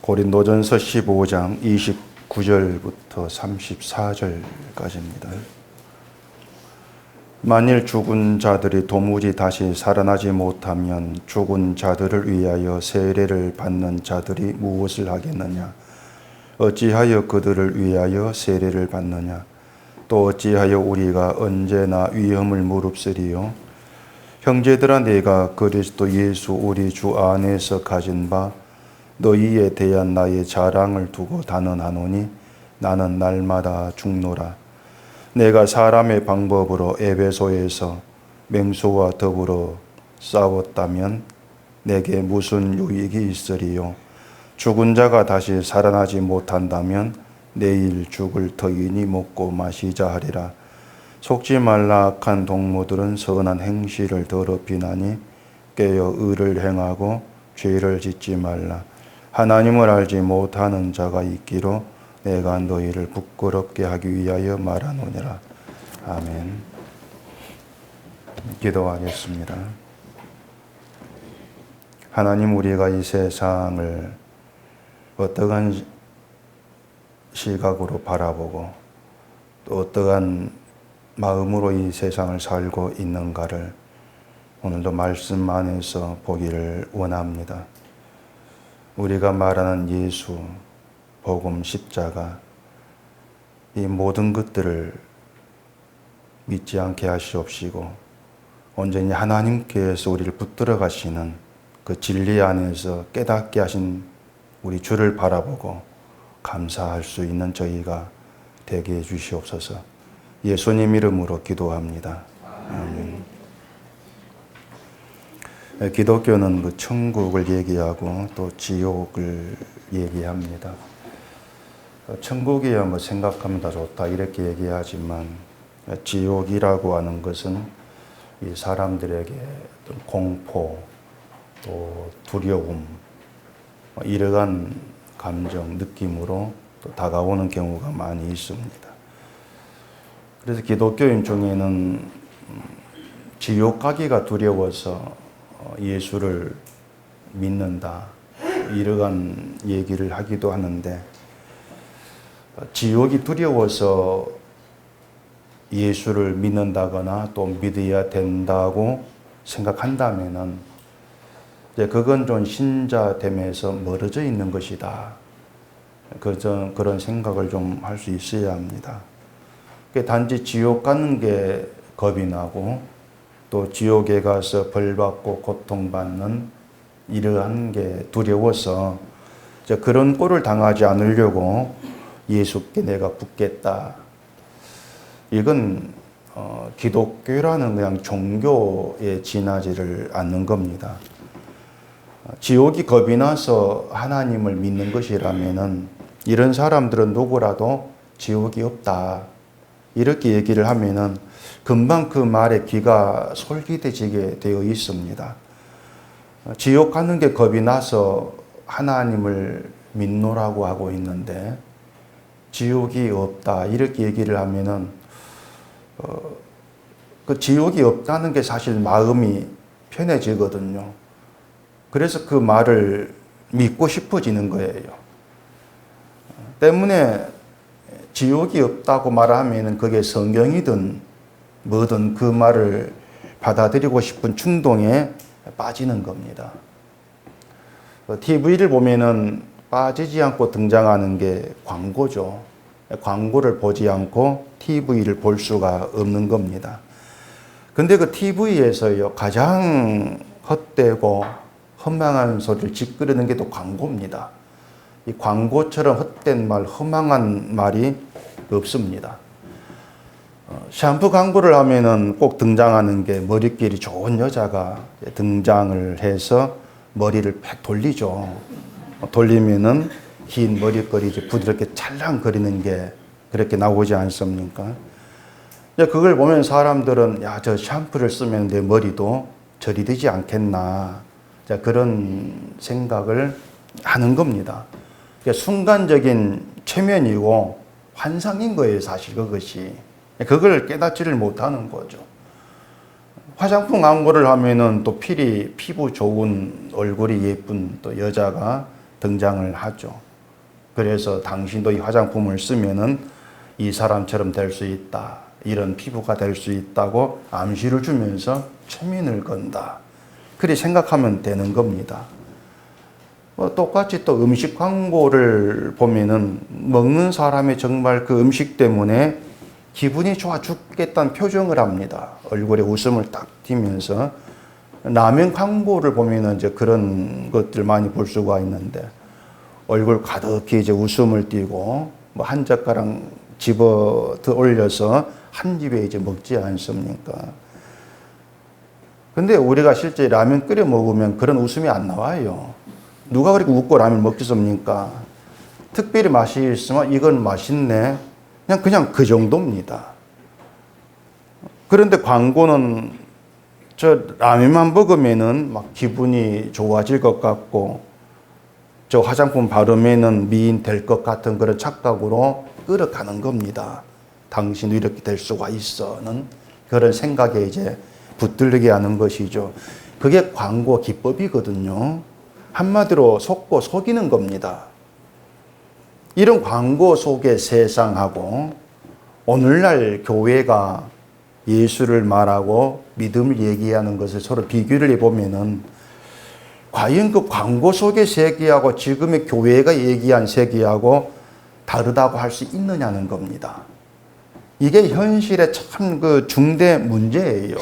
고린도전서 15장 29절부터 34절까지입니다. 만일 죽은 자들이 도무지 다시 살아나지 못하면 죽은 자들을 위하여 세례를 받는 자들이 무엇을 하겠느냐? 어찌하여 그들을 위하여 세례를 받느냐? 또 어찌하여 우리가 언제나 위험을 무릅쓰리요? 형제들아, 내가 그리스도 예수 우리 주 안에서 가진 바 너희에 대한 나의 자랑을 두고 단언하노니 나는 날마다 죽노라. 내가 사람의 방법으로 에베소에서 맹수와 더불어 싸웠다면 내게 무슨 유익이 있으리요? 죽은 자가 다시 살아나지 못한다면 내일 죽을 터이니 먹고 마시자 하리라. 속지 말라. 악한 동무들은 선한 행실을 더럽히나니 깨어 의를 행하고 죄를 짓지 말라. 하나님을 알지 못하는 자가 있기로 내가 너희를 부끄럽게 하기 위하여 말하노니라. 아멘. 기도하겠습니다. 하나님, 우리가 이 세상을 어떠한 시각으로 바라보고 또 어떠한 마음으로 이 세상을 살고 있는가를 오늘도 말씀 안에서 보기를 원합니다. 우리가 말하는 예수, 복음, 십자가, 이 모든 것들을 믿지 않게 하시옵시고 온전히 하나님께서 우리를 붙들어 가시는 그 진리 안에서 깨닫게 하신 우리 주를 바라보고 감사할 수 있는 저희가 되게 해 주시옵소서. 예수님 이름으로 기도합니다. 아멘. 기독교는 그 천국을 얘기하고 또 지옥을 얘기합니다. 천국이야 뭐 생각하면 다 좋다 이렇게 얘기하지만 지옥이라고 하는 것은 이 사람들에게 어떤 공포 또 두려움 이러한 감정, 느낌으로 또 다가오는 경우가 많이 있습니다. 그래서 기독교인 중에는 지옥 가기가 두려워서 예수를 믿는다 이러한 얘기를 하기도 하는데, 지옥이 두려워서 예수를 믿는다거나 또 믿어야 된다고 생각한다면은 그건 좀 신자됨에서 멀어져 있는 것이다. 그런 생각을 좀 할 수 있어야 합니다. 단지 지옥 가는 게 겁이 나고 또 지옥에 가서 벌받고 고통받는 이러한 게 두려워서 그런 꼴을 당하지 않으려고 예수께 내가 붙겠다. 이건 기독교라는 그냥 종교에 지나지를 않는 겁니다. 지옥이 겁이 나서 하나님을 믿는 것이라면은 이런 사람들은 누구라도 지옥이 없다. 이렇게 얘기를 하면은 금방 그 말에 귀가 솔깃해지게 되어 있습니다. 지옥 가는 게 겁이 나서 하나님을 믿노라고 하고 있는데 지옥이 없다 이렇게 얘기를 하면은 그 지옥이 없다는 게 사실 마음이 편해지거든요. 그래서 그 말을 믿고 싶어지는 거예요. 때문에 지옥이 없다고 말하면 그게 성경이든 뭐든 그 말을 받아들이고 싶은 충동에 빠지는 겁니다. TV를 보면은 빠지지 않고 등장하는 게 광고죠. 광고를 보지 않고 TV를 볼 수가 없는 겁니다. 근데 그 TV에서요, 가장 헛되고 허망한 소리를 짓거리는 게 또 광고입니다. 이 광고처럼 헛된 말, 허망한 말이 없습니다. 샴푸 광고를 하면은 꼭 등장하는 게 머릿결이 좋은 여자가 등장을 해서 머리를 팩 돌리죠. 돌리면은 긴 머리결이 부드럽게 찰랑거리는 게 그렇게 나오지 않습니까? 그걸 보면 사람들은 야, 저 샴푸를 쓰면 내 머리도 저리 되지 않겠나. 그런 생각을 하는 겁니다. 순간적인 최면이고 환상인 거예요, 사실 그것이. 그걸 깨닫지를 못하는 거죠. 화장품 광고를 하면은 또 피부 좋은 얼굴이 예쁜 또 여자가 등장을 하죠. 그래서 당신도 이 화장품을 쓰면은 이 사람처럼 될 수 있다. 이런 피부가 될 수 있다고 암시를 주면서 최면을 건다. 그리 생각하면 되는 겁니다. 똑같이 또 음식 광고를 보면은 먹는 사람이 정말 그 음식 때문에 기분이 좋아 죽겠다는 표정을 합니다. 얼굴에 웃음을 딱 띠면서. 라면 광고를 보면은 이제 그런 것들 많이 볼 수가 있는데, 얼굴 가득히 이제 웃음을 띠고 뭐 한 젓가락 집어 올려서 한 입에 이제 먹지 않습니까? 근데 우리가 실제 라면 끓여 먹으면 그런 웃음이 안 나와요. 누가 그렇게 웃고 라면 먹겠습니까? 특별히 맛이 있으면 이건 맛있네. 그냥 그 정도입니다. 그런데 광고는 저 라면만 먹으면은 막 기분이 좋아질 것 같고, 저 화장품 바르면은 미인 될 것 같은 그런 착각으로 끌어가는 겁니다. 당신도 이렇게 될 수가 있어는 그런 생각에 이제 붙들리게 하는 것이죠. 그게 광고 기법이거든요. 한마디로 속고 속이는 겁니다. 이런 광고 속의 세상하고 오늘날 교회가 예수를 말하고 믿음을 얘기하는 것을 서로 비교를 해보면은 과연 그 광고 속의 세계하고 지금의 교회가 얘기한 세계하고 다르다고 할 수 있느냐는 겁니다. 이게 현실의 참 그 중대 문제예요.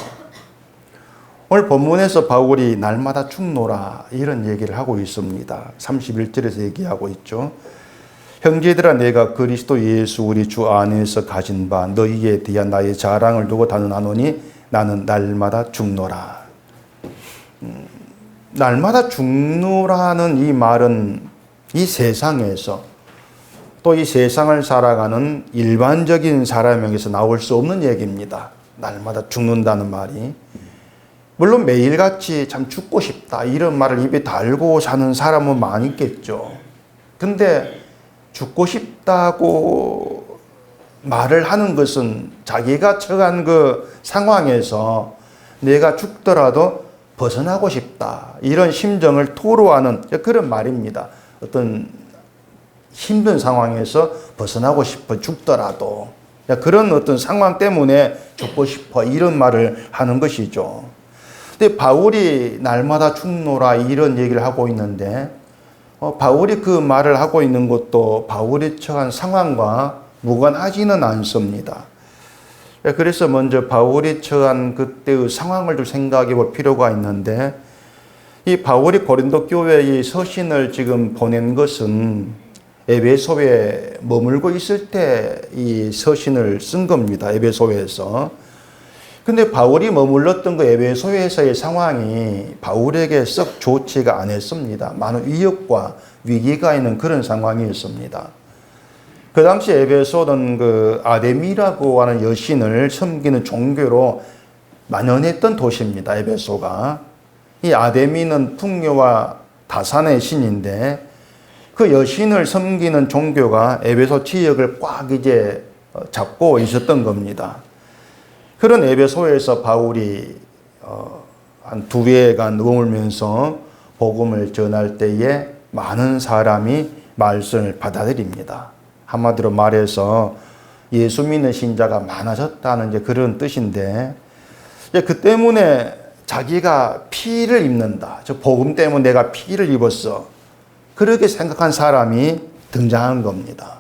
오늘 본문에서 바울이 날마다 죽노라 이런 얘기를 하고 있습니다. 31절에서 얘기하고 있죠. 형제들아, 내가 그리스도 예수 우리 주 안에서 가진 바 너희에 대한 나의 자랑을 두고 단언하노니 나는 날마다 죽노라. 날마다 죽노라는 이 말은 이 세상에서 또 이 세상을 살아가는 일반적인 사람에게서 나올 수 없는 얘기입니다. 날마다 죽는다는 말이. 물론 매일같이 참 죽고 싶다 이런 말을 입에 달고 사는 사람은 많이 있겠죠. 근데 죽고 싶다고 말을 하는 것은 자기가 처한 그 상황에서 내가 죽더라도 벗어나고 싶다 이런 심정을 토로하는 그런 말입니다. 어떤 힘든 상황에서 벗어나고 싶어 죽더라도 그런 어떤 상황 때문에 죽고 싶어 이런 말을 하는 것이죠. 근데 바울이 날마다 죽노라 이런 얘기를 하고 있는데 바울이 그 말을 하고 있는 것도 바울이 처한 상황과 무관하지는 않습니다. 그래서 먼저 바울이 처한 그때의 상황을 좀 생각해 볼 필요가 있는데, 이 바울이 고린도 교회의 서신을 지금 보낸 것은 에베소에 머물고 있을 때 이 서신을 쓴 겁니다. 에베소에서. 근데 바울이 머물렀던 그 에베소에서의 상황이 바울에게 썩 좋지가 않았습니다. 많은 위협과 위기가 있는 그런 상황이었습니다. 그 당시 에베소는 그 아데미라고 하는 여신을 섬기는 종교로 만연했던 도시입니다. 에베소가. 이 아데미는 풍요와 다산의 신인데 그 여신을 섬기는 종교가 에베소 지역을 꽉 이제 잡고 있었던 겁니다. 그런 에베소에서 바울이 한 2회간 머물면서 복음을 전할 때에 많은 사람이 말씀을 받아들입니다. 한마디로 말해서 예수 믿는 신자가 많아졌다는 이제 그런 뜻인데, 그 때문에 자기가 피를 입는다. 저 복음 때문에 내가 피를 입었어. 그렇게 생각한 사람이 등장한 겁니다.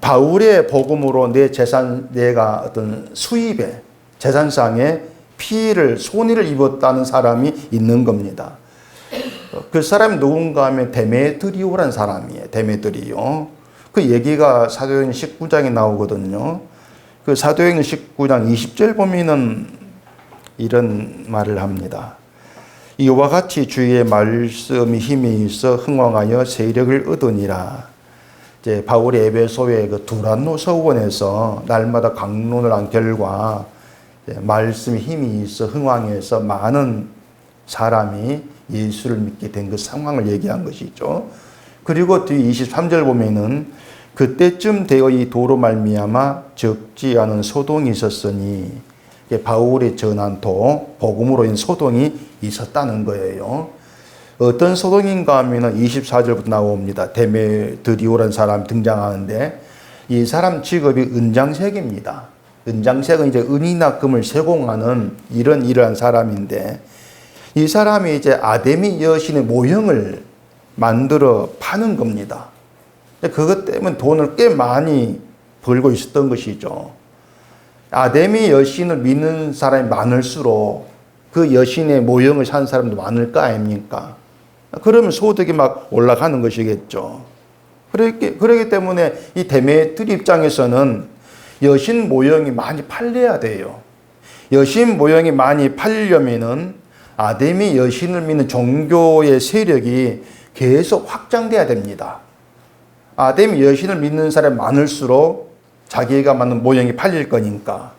바울의 복음으로 내 재산, 내가 어떤 수입에, 재산상에 손해를 입었다는 사람이 있는 겁니다. 그 사람이 누군가 하면 데메드리오라는 사람이에요. 데메드리오. 그 얘기가 사도행전 19장에 나오거든요. 그 사도행전 19장 20절 보면은 이런 말을 합니다. 이와 같이 주의 말씀이 힘이 있어 흥왕하여 세력을 얻으니라. 이제 바울이 에베소의 그 두란노 서원에서 날마다 강론을 한 결과 말씀이 힘이 있어 흥왕해서 많은 사람이 예수를 믿게 된 그 상황을 얘기한 것이죠. 그리고 뒤 23절 보면은 그때쯤 되어 이 도로 말미암아 적지 않은 소동이 있었으니, 바울이 전한 복음으로 인한 소동이 있었다는 거예요. 어떤 소동인가 하면은 24절부터 나옵니다. 데메드리오라는 사람 등장하는데 이 사람 직업이 은장색입니다. 은장색은 이제 은이나 금을 세공하는 이런 일을 한 사람인데 이 사람이 이제 아데미 여신의 모형을 만들어 파는 겁니다. 그것 때문에 돈을 꽤 많이 벌고 있었던 것이죠. 아데미 여신을 믿는 사람이 많을수록 그 여신의 모형을 산 사람도 많을 거 아닙니까? 그러면 소득이 막 올라가는 것이겠죠. 그렇기 때문에 이 데메트리 입장에서는 여신 모형이 많이 팔려야 돼요. 여신 모형이 많이 팔려면은 아데미 여신을 믿는 종교의 세력이 계속 확장돼야 됩니다. 아데미 여신을 믿는 사람이 많을수록 자기가 만든 모형이 팔릴 거니까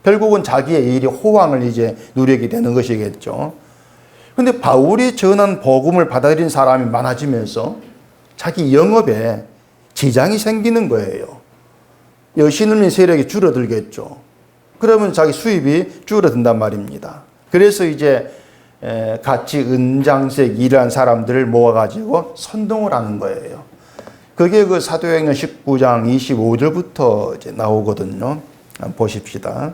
결국은 자기의 일이 호황을 이제 누리게 되는 것이겠죠. 근데 바울이 전한 복음을 받아들인 사람이 많아지면서 자기 영업에 지장이 생기는 거예요. 여신을 믿는 세력이 줄어들겠죠. 그러면 자기 수입이 줄어든단 말입니다. 그래서 이제 같이 은장색 일한 사람들을 모아가지고 선동을 하는 거예요. 그게 그 사도행전 19장 25절부터 이제 나오거든요. 한번 보십시다.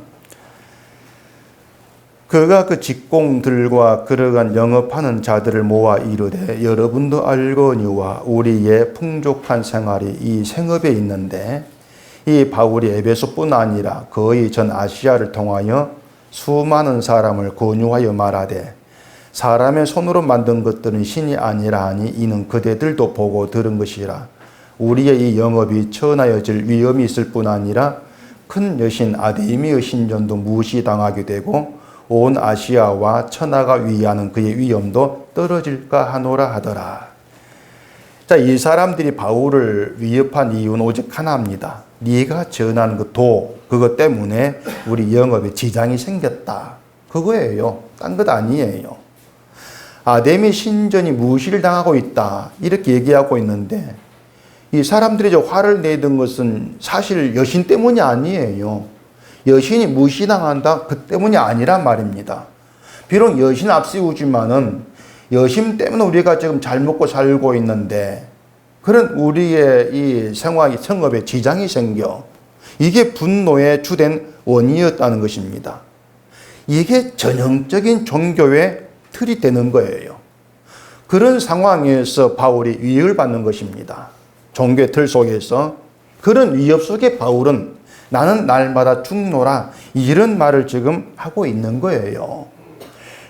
그가 그 직공들과 그러간 영업하는 자들을 모아 이르되 여러분도 알거니와 우리의 풍족한 생활이 이 생업에 있는데 이 바울이 에베소뿐 아니라 거의 전 아시아를 통하여 수많은 사람을 권유하여 말하되 사람의 손으로 만든 것들은 신이 아니라 하니 이는 그대들도 보고 들은 것이라. 우리의 이 영업이 천하여질 위험이 있을 뿐 아니라 큰 여신 아데미의 신전도 무시당하게 되고 온 아시아와 천하가 위하는 그의 위엄도 떨어질까 하노라 하더라. 자, 이 사람들이 바울을 위협한 이유는 오직 하나입니다. 네가 전하는 그 그것 때문에 우리 영업에 지장이 생겼다. 그거예요. 딴 것 아니에요. 아데미 신전이 무시를 당하고 있다. 이렇게 얘기하고 있는데 이 사람들이 화를 내던 것은 사실 여신 때문이 아니에요. 여신이 무시당한다? 그 때문이 아니란 말입니다. 비록 여신 앞세우지만은 여신 때문에 우리가 지금 잘 먹고 살고 있는데 그런 우리의 이 생활이 성업에 지장이 생겨 이게 분노의 주된 원인이었다는 것입니다. 이게 전형적인 종교의 틀이 되는 거예요. 그런 상황에서 바울이 위협을 받는 것입니다. 종교의 틀 속에서 그런 위협 속에 바울은 나는 날마다 죽노라 이런 말을 지금 하고 있는 거예요.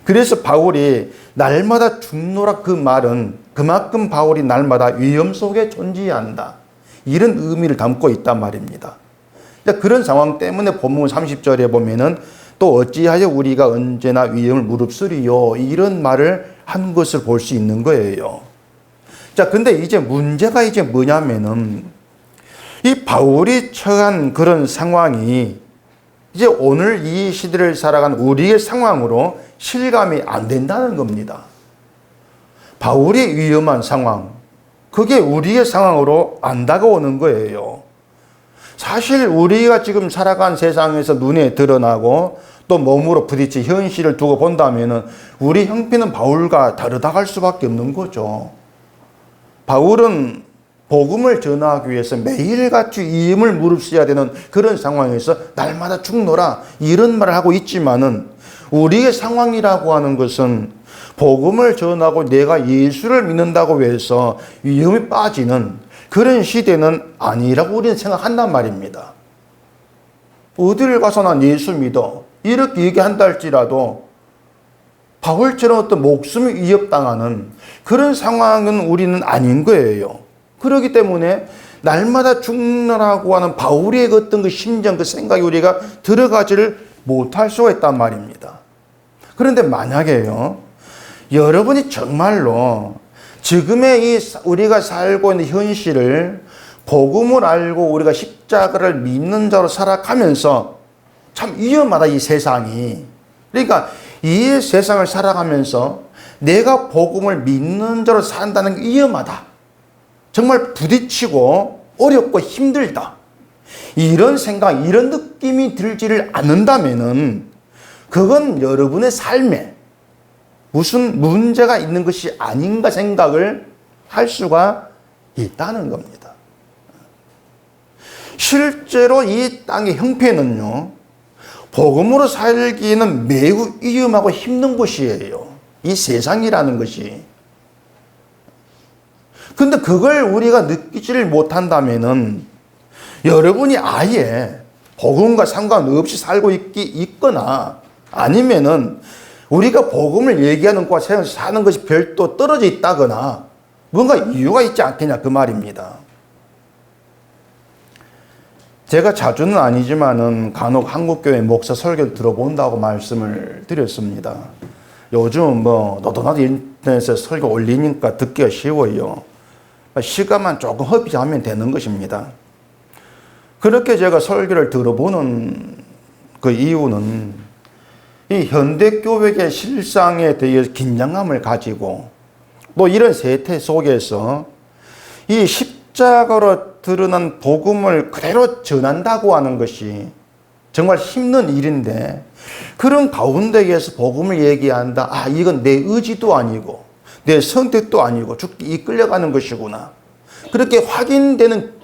그래서 바울이 날마다 죽노라 그 말은 그만큼 바울이 날마다 위험 속에 존재한다. 이런 의미를 담고 있단 말입니다. 그런 상황 때문에 본문 30절에 보면은 또 어찌하여 우리가 언제나 위험을 무릅쓰리요 이런 말을 한 것을 볼 수 있는 거예요. 자, 근데 이제 문제가 이제 뭐냐면은 이 바울이 처한 그런 상황이 이제 오늘 이 시대를 살아가는 우리의 상황으로 실감이 안 된다는 겁니다. 바울이 위험한 상황, 그게 우리의 상황으로 안 다가오는 거예요. 사실 우리가 지금 살아간 세상에서 눈에 드러나고 또 몸으로 부딪힌 현실을 두고 본다면 우리 형편은 바울과 다르다고 할 수밖에 없는 거죠. 바울은 복음을 전하기 위해서 매일같이 위험을 무릅쓰어야 되는 그런 상황에서 날마다 죽노라 이런 말을 하고 있지만은 우리의 상황이라고 하는 것은 복음을 전하고 내가 예수를 믿는다고 해서 위험에 빠지는 그런 시대는 아니라고 우리는 생각한단 말입니다. 어디를 가서 난 예수 믿어 이렇게 얘기한다 할지라도 바울처럼 어떤 목숨이 위협당하는 그런 상황은 우리는 아닌 거예요. 그렇기 때문에 날마다 죽노라고 하는 바울의 어떤 그 심정, 그 생각이 우리가 들어가지를 못할 수가 있단 말입니다. 그런데 만약에요, 여러분이 정말로 지금의 이 우리가 살고 있는 현실을 복음을 알고 우리가 십자가를 믿는 자로 살아가면서 참 위험하다, 이 세상이. 그러니까 이 세상을 살아가면서 내가 복음을 믿는 자로 산다는 게 위험하다. 정말 부딪히고 어렵고 힘들다. 이런 생각, 이런 느낌이 들지를 않는다면은 그건 여러분의 삶에 무슨 문제가 있는 것이 아닌가 생각을 할 수가 있다는 겁니다. 실제로 이 땅의 형편은요, 복음으로 살기는 매우 위험하고 힘든 곳이에요. 이 세상이라는 것이. 근데 그걸 우리가 느끼지를 못한다면은 여러분이 아예 복음과 상관없이 살고 있거나 아니면은 우리가 복음을 얘기하는 것과 사는 것이 별도 떨어져 있다거나 뭔가 이유가 있지 않겠냐 그 말입니다. 제가 자주는 아니지만은 간혹 한국교회 목사 설교를 들어본다고 말씀을 드렸습니다. 요즘 너도 나도 인터넷에 설교 올리니까 듣기가 쉬워요. 시간만 조금 허비하면 되는 것입니다. 그렇게 제가 설교를 들어보는 그 이유는 이 현대교회의 실상에 대해 긴장감을 가지고 또 이런 세태 속에서 이 십자가로 드러난 복음을 그대로 전한다고 하는 것이 정말 힘든 일인데 그런 가운데에서 복음을 얘기한다. 아, 이건 내 의지도 아니고 내 선택도 아니고 죽게 이끌려가는 것이구나. 그렇게 확인되는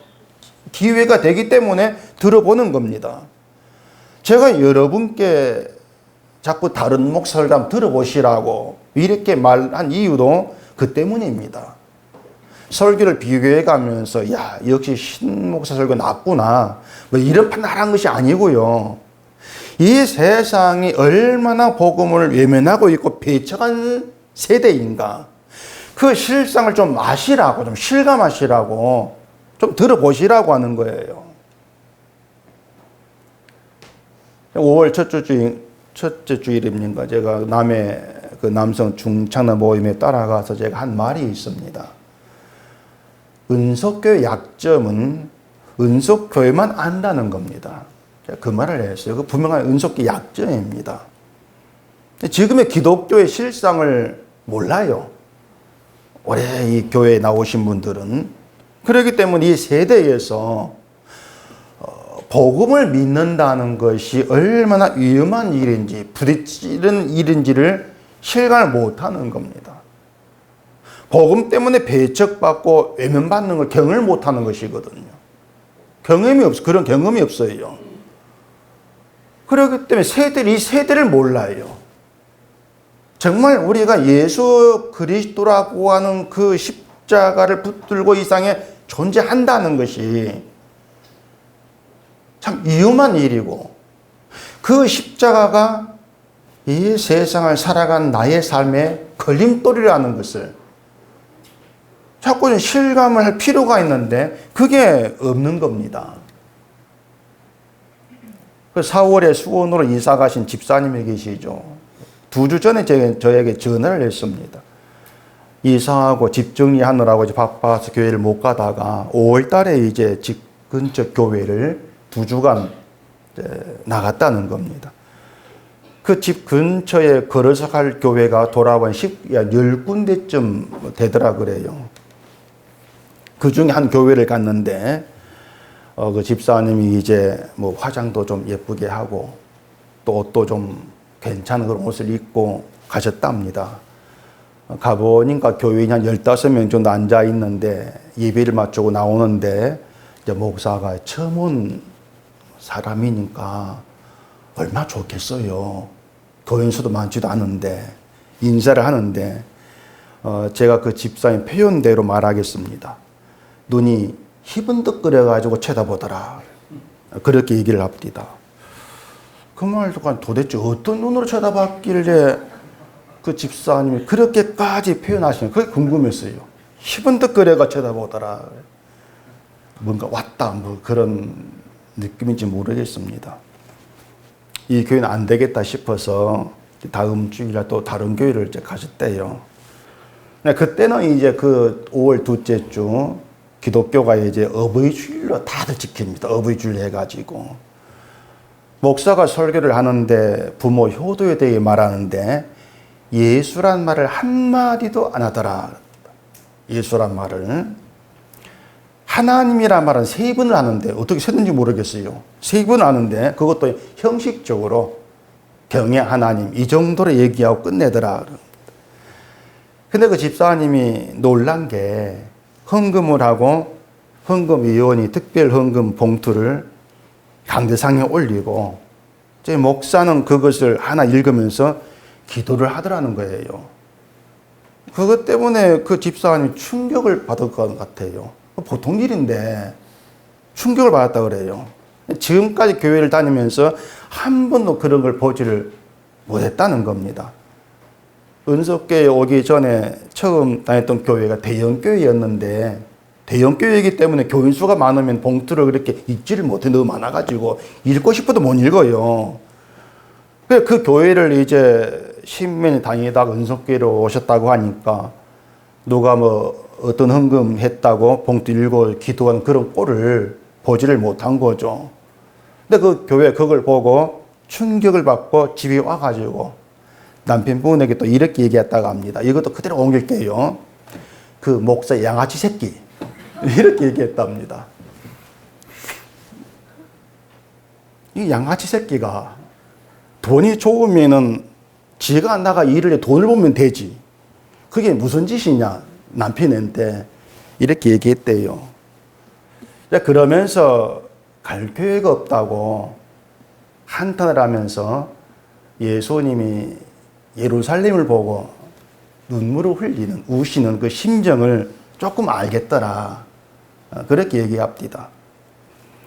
기회가 되기 때문에 들어보는 겁니다. 제가 여러분께 자꾸 다른 목사를 한번 들어보시라고 이렇게 말한 이유도 그 때문입니다. 설교를 비교해 가면서 야, 역시 신 목사 설교 낫구나 뭐 이런 판단한 것이 아니고요. 이 세상이 얼마나 복음을 외면하고 있고 배척한 세대인가, 그 실상을 좀 아시라고, 좀 실감하시라고, 좀 들어보시라고 하는 거예요. 5월 첫째 주일입니까? 제가 남해 그 남성 중창단 모임에 따라가서 제가 한 말이 있습니다. 은속교의 약점은 은속교회만 안다는 겁니다. 제가 그 말을 했어요. 그 분명한 은속교의 약점입니다. 지금의 기독교의 실상을 몰라요. 올해 이 교회에 나오신 분들은. 그렇기 때문에 이 세대에서 복음을 믿는다는 것이 얼마나 위험한 일인지, 부딪히는 일인지를 실감을 못하는 겁니다. 복음 때문에 배척받고 외면받는 걸 경험을 못하는 것이거든요. 그런 경험이 없어요. 그렇기 때문에 이 세대를 몰라요. 정말 우리가 예수 그리스도라고 하는 그 십자가를 붙들고 이 땅에 존재한다는 것이 참 위험한 일이고, 그 십자가가 이 세상을 살아간 나의 삶의 걸림돌이라는 것을 자꾸 실감을 할 필요가 있는데 그게 없는 겁니다. 4월에 수원으로 이사 가신 집사님이 계시죠. 2주 전에 저에게 전화를 했습니다. 이사하고 집 정리하느라고 바빠서 교회를 못 가다가 5월 달에 이제 집 근처 교회를 2주간 나갔다는 겁니다. 그 집 근처에 걸어서 갈 교회가 돌아보니 10군데쯤 되더라 그래요. 그 중에 한 교회를 갔는데 그 집사님이 이제 뭐 화장도 좀 예쁘게 하고 또 옷도 좀 괜찮은 그런 옷을 입고 가셨답니다. 가보니까 교인이 한 15명 정도 앉아 있는데 예배를 마치고 나오는데 이제 목사가 처음 온 사람이니까 얼마나 좋겠어요. 교인 수도 많지도 않은데 인사를 하는데 제가 그 집사님 표현대로 말하겠습니다. 눈이 희번뜩거려가지고 쳐다보더라. 그렇게 얘기를 합니다. 그 말도 도대체 어떤 눈으로 쳐다봤길래 그 집사님이 그렇게까지 표현하시는, 그게 궁금했어요. 희번뜩거려가 쳐다보더라. 뭔가 왔다 뭐 그런 느낌인지 모르겠습니다. 이 교회는 안 되겠다 싶어서 다음 주일에 또 다른 교회를 이제 가셨대요. 그때는 이제 그 5월 둘째 주 기독교가 이제 어버이 주일로 다들 지킵니다. 어버이 주일 해가지고 목사가 설교를 하는데 부모 효도에 대해 말하는데 예수란 말을 한마디도 안 하더라. 예수란 말을. 하나님이란 말은 3번을 하는데 어떻게 셌는지 모르겠어요. 3번 하는데 그것도 형식적으로 경외 하나님 이 정도로 얘기하고 끝내더라. 근데 그 집사님이 놀란 게 헌금을 하고 헌금위원이 특별 헌금 봉투를 강대상에 올리고 제 목사는 그것을 하나 읽으면서 기도를 하더라는 거예요. 그것 때문에 그 집사님이 충격을 받을 것 같아요. 보통 일인데 충격을 받았다 그래요. 지금까지 교회를 다니면서 한 번도 그런 걸 보지를 못했다는 겁니다. 은석교회 오기 전에 처음 다녔던 교회가 대형교회였는데 대형교회이기 때문에 교인 수가 많으면 봉투를 그렇게 읽지를 못해. 너무 많아가지고 읽고 싶어도 못 읽어요. 그 교회를 이제 10년이 다니다가 은석교회로 오셨다고 하니까 누가 뭐 어떤 헌금 했다고 봉투 읽고 기도하는 그런 꼴을 보지를 못한 거죠. 근데 그 교회 그걸 보고 충격을 받고 집에 와가지고 남편분에게 또 이렇게 얘기했다고 합니다. 이것도 그대로 옮길게요. 그 목사 양아치 새끼. 이렇게 얘기했답니다. 이 양아치 새끼가 돈이 좋으면은 지가 나가 일을 해 돈을 보면 되지. 그게 무슨 짓이냐. 남편한테 이렇게 얘기했대요. 그러면서 갈 교회가 없다고 한탄을 하면서 예수님이 예루살렘을 보고 눈물을 흘리는, 우시는 그 심정을 조금 알겠더라. 그렇게 얘기합니다.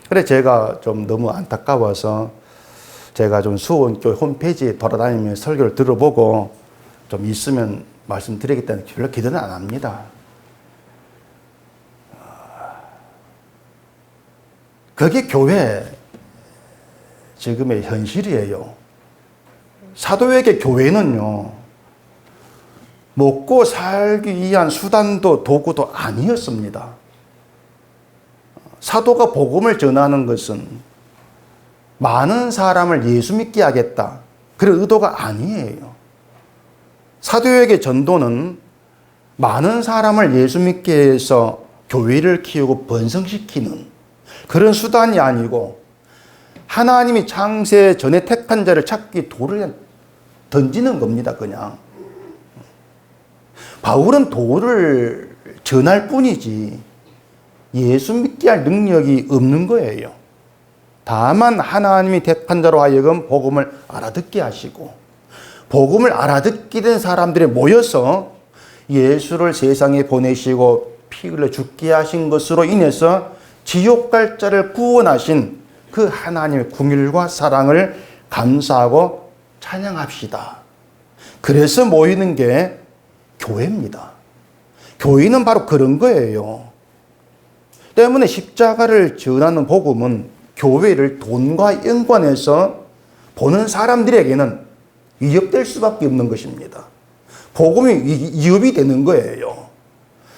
그래 제가 좀 너무 안타까워서 제가 좀 수원교회 홈페이지에 돌아다니면서 설교를 들어보고 좀 있으면 말씀드리겠다는 별로 기대는 안 합니다. 그게 교회 지금의 현실이에요. 사도에게 교회는요, 먹고 살기 위한 수단도 도구도 아니었습니다. 사도가 복음을 전하는 것은 많은 사람을 예수 믿게 하겠다, 그런 의도가 아니에요. 사도에게 전도는 많은 사람을 예수 믿게 해서 교회를 키우고 번성시키는 그런 수단이 아니고 하나님이 창세 전에 택한 자를 찾기 돌을 던지는 겁니다. 그냥 바울은 도를 전할 뿐이지 예수 믿게 할 능력이 없는 거예요. 다만 하나님이 택한 자로 하여금 복음을 알아듣게 하시고 복음을 알아듣게 된 사람들이 모여서 예수를 세상에 보내시고 피 흘려 죽게 하신 것으로 인해서 지옥 갈 자를 구원하신 그 하나님의 긍휼과 사랑을 감사하고 찬양합시다. 그래서 모이는 게 교회입니다. 교회는 바로 그런 거예요. 때문에 십자가를 전하는 복음은 교회를 돈과 연관해서 보는 사람들에게는 위협될 수밖에 없는 것입니다. 복음이 위협이 되는 거예요.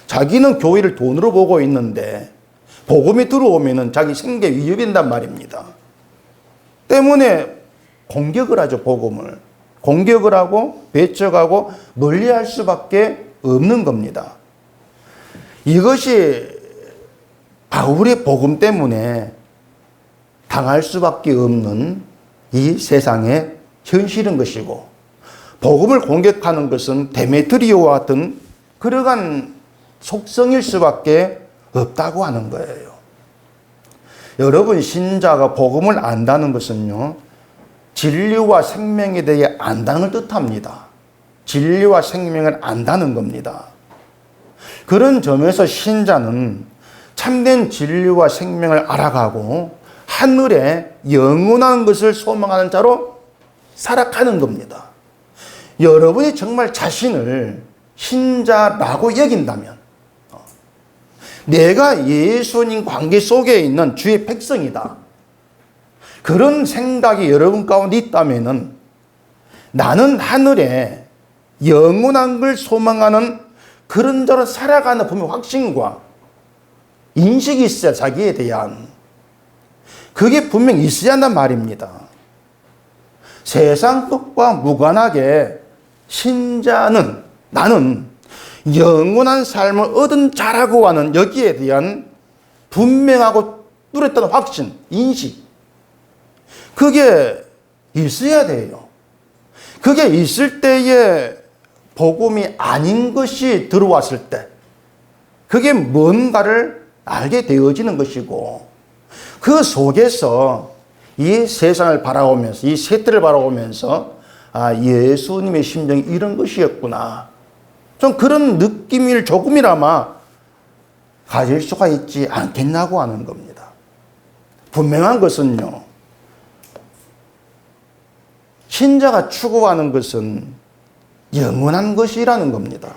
자기는 교회를 돈으로 보고 있는데 복음이 들어오면은 자기 생계에 위협이 된단 말입니다. 때문에 공격을 하죠, 복음을. 공격을 하고 배척하고 멀리할 수밖에 없는 겁니다. 이것이 바울의 복음 때문에 당할 수밖에 없는 이 세상의 현실인 것이고, 복음을 공격하는 것은 데메트리오와 같은 그러한 속성일 수밖에 없다고 하는 거예요. 여러분, 신자가 복음을 안다는 것은요, 진리와 생명에 대해 안다는 뜻합니다. 진리와 생명을 안다는 겁니다. 그런 점에서 신자는 참된 진리와 생명을 알아가고 하늘에 영원한 것을 소망하는 자로 살아가는 겁니다. 여러분이 정말 자신을 신자라고 여긴다면, 내가 예수님 관계 속에 있는 주의 백성이다, 그런 생각이 여러분 가운데 있다면은 나는 하늘에 영원한 걸 소망하는 그런 자로 살아가는 분명 확신과 인식이 있어야, 자기에 대한 그게 분명히 있어야 한단 말입니다. 세상 것과 무관하게 신자는, 나는 영원한 삶을 얻은 자라고 하는 여기에 대한 분명하고 뚜렷한 확신, 인식, 그게 있어야 돼요. 그게 있을 때에 복음이 아닌 것이 들어왔을 때 그게 뭔가를 알게 되어지는 것이고, 그 속에서 이 세상을 바라보면서, 이 세태를 바라보면서 예수님의 심정이 이런 것이었구나, 좀 그런 느낌을 조금이나마 가질 수가 있지 않겠냐고 하는 겁니다. 분명한 것은요, 신자가 추구하는 것은 영원한 것이라는 겁니다.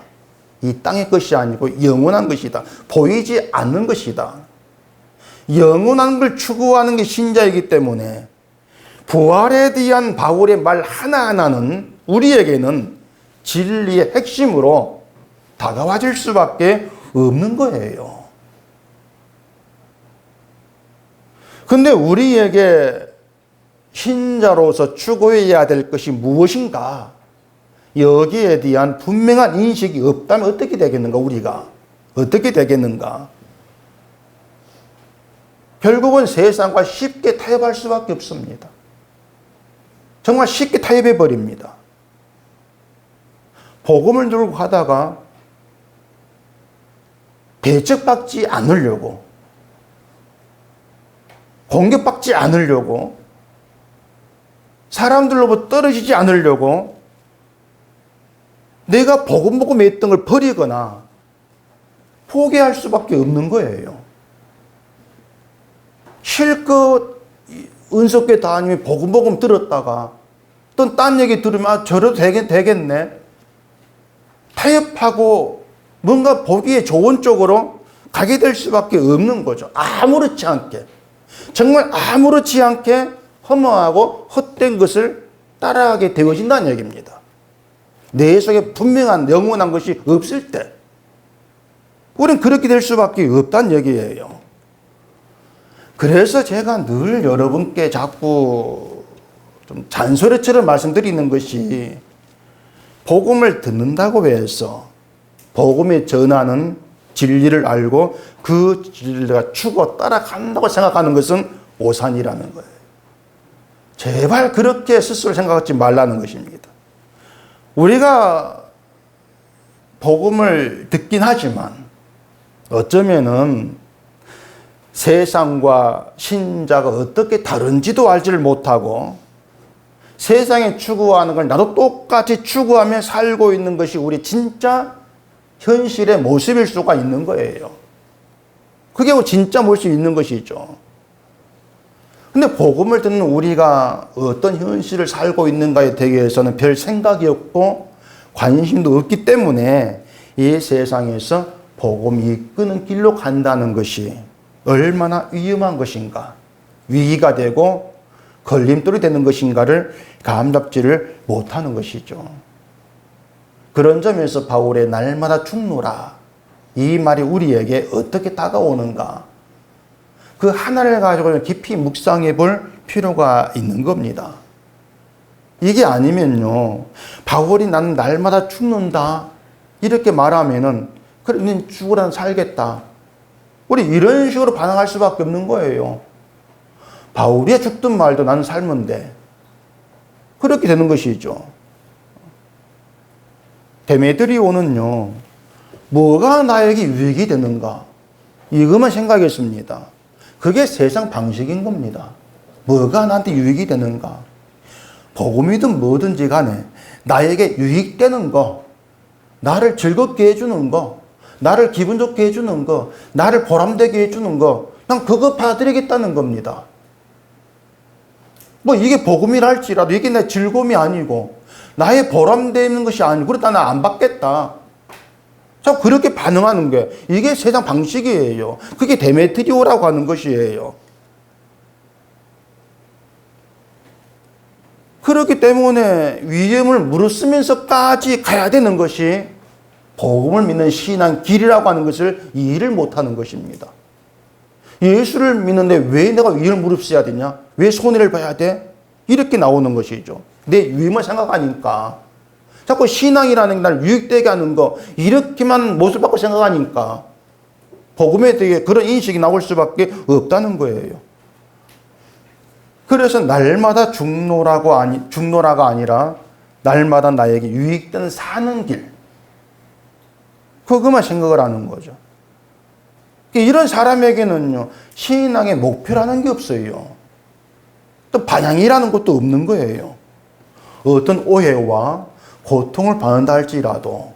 이 땅의 것이 아니고 영원한 것이다. 보이지 않는 것이다. 영원한 걸 추구하는 게 신자이기 때문에 부활에 대한 바울의 말 하나하나는 우리에게는 진리의 핵심으로 다가와질 수밖에 없는 거예요. 근데 우리에게 신자로서 추구해야 될 것이 무엇인가? 여기에 대한 분명한 인식이 없다면 어떻게 되겠는가, 우리가? 어떻게 되겠는가? 결국은 세상과 쉽게 타협할 수밖에 없습니다. 정말 쉽게 타협해 버립니다. 복음을 들고 가다가 배척받지 않으려고, 공격받지 않으려고, 사람들로부터 떨어지지 않으려고 내가 복음 보고 맺던 걸 버리거나 포기할 수밖에 없는 거예요. 실컷 은석교회 다니면 복음 들었다가 또 딴 얘기 들으면 저래도 되겠네, 타협하고 뭔가 보기에 좋은 쪽으로 가게 될 수밖에 없는 거죠. 아무렇지 않게, 정말 아무렇지 않게 허무하고 헛된 것을 따라하게 되어진다는 얘기입니다. 내 속에 분명한 영원한 것이 없을 때 우리는 그렇게 될 수밖에 없다는 얘기예요. 그래서 제가 늘 여러분께 자꾸 좀 잔소리처럼 말씀드리는 것이, 복음을 듣는다고 해서 복음에 전하는 진리를 알고 그 진리가 추구 따라간다고 생각하는 것은 오산이라는 거예요. 제발 그렇게 스스로 생각하지 말라는 것입니다. 우리가 복음을 듣긴 하지만 어쩌면은 세상과 신자가 어떻게 다른지도 알지를 못하고 세상에 추구하는 걸 나도 똑같이 추구하며 살고 있는 것이 우리 진짜 현실의 모습일 수가 있는 거예요. 그게 진짜 모습이 있는 것이죠. 근데 복음을 듣는 우리가 어떤 현실을 살고 있는가에 대해서는 별 생각이 없고 관심도 없기 때문에 이 세상에서 복음이 이끄는 길로 간다는 것이 얼마나 위험한 것인가, 위기가 되고 걸림돌이 되는 것인가를 감잡지를 못하는 것이죠. 그런 점에서 바울의 날마다 죽노라, 이 말이 우리에게 어떻게 다가오는가, 그 하나를 가지고 깊이 묵상해 볼 필요가 있는 겁니다. 이게 아니면요, 바울이 나는 날마다 죽는다 이렇게 말하면은 그래, 넌 죽으라는 살겠다, 우리 이런 식으로 반응할 수밖에 없는 거예요. 바울이 죽든 말든 나는 삶은데, 그렇게 되는 것이죠. 데메드리오는요, 뭐가 나에게 유익이 되는가, 이것만 생각했습니다. 그게 세상 방식인 겁니다. 뭐가 나한테 유익이 되는가, 복음이든 뭐든지 간에 나에게 유익되는 거, 나를 즐겁게 해주는 거, 나를 기분 좋게 해주는 거, 나를 보람되게 해주는 거, 난 그거 받아들이겠다는 겁니다. 뭐 이게 복음이라 할지라도 이게 내 즐거움이 아니고 나의 보람되는 것이 아니고 그렇다 나 안 받겠다, 자꾸 그렇게 반응하는 게 이게 세상 방식이에요. 그게 데메트리오라고 하는 것이에요. 그렇기 때문에 위험을 무릅쓰면서까지 가야 되는 것이 복음을 믿는 신앙 길이라고 하는 것을 이해를 못하는 것입니다. 예수를 믿는데 왜 내가 위험을 무릅쓰어야 되냐? 왜 손해를 봐야 돼? 이렇게 나오는 것이죠. 내 위험을 생각하니까. 자꾸 신앙이라는 게 날 유익되게 하는 거, 이렇게만 모습 바꿔 생각하니까 복음에 대해 그런 인식이 나올 수밖에 없다는 거예요. 그래서 날마다 죽노라가 아니라 날마다 나에게 유익된 사는 길. 그것만 생각을 하는 거죠. 이런 사람에게는요, 신앙의 목표라는 게 없어요. 또 방향이라는 것도 없는 거예요. 어떤 오해와 고통을 받는다 할지라도